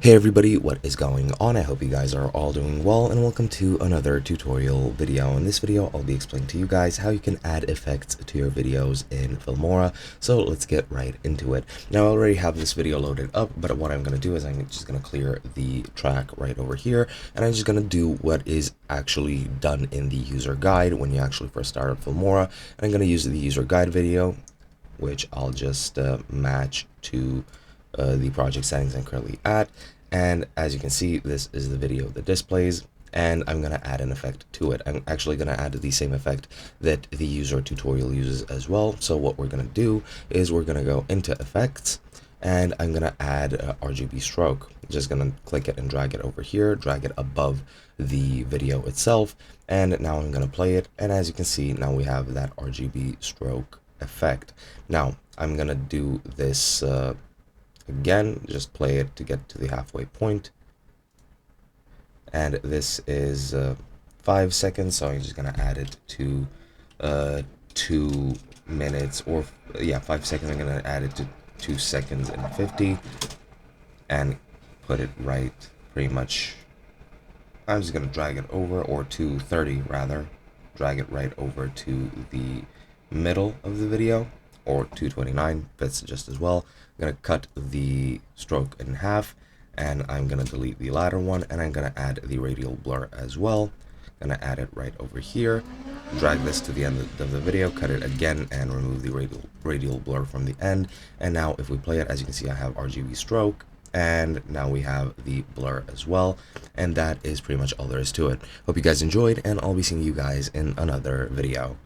Hey everybody, what is going on? I hope you guys are all doing well, and welcome to another tutorial video. In this video, I'll be explaining to you guys how you can add effects to your videos in Filmora. So let's get right into it. Now I already have this video loaded up, but what I'm going to do is I'm just going to clear the track right over here, and I'm just going to do what is actually done in the user guide when you actually first start up Filmora. And I'm going to use the user guide video, which I'll just match to the project settings I'm currently at. And as you can see, this is the video that displays, and I'm going to add an effect to it. I'm actually going to add the same effect that the user tutorial uses as well. So what we're going to do is we're going to go into effects, and I'm going to add RGB stroke. Just going to click it and drag it over here, drag it above the video itself, and now I'm going to play it. And as you can see, now we have that RGB stroke effect. Now I'm going to do this again, just play it to get to the halfway point, and this is 5 seconds, so I'm just gonna add it to 2 minutes, or yeah, 5 seconds. I'm gonna add it to 2 seconds and 50 and put it right pretty much. I'm just gonna drag it over, or 2:30 rather, drag it right over to the middle of the video, or 2:29 fits just as well. I'm going to cut the stroke in half, and I'm going to delete the latter one, and I'm going to add the radial blur as well. I'm going to add it right over here, drag this to the end of the video, cut it again, and remove the radial blur from the end. And now if we play it, as you can see, I have RGB stroke, and now we have the blur as well. And that is pretty much all there is to it. Hope you guys enjoyed, and I'll be seeing you guys in another video.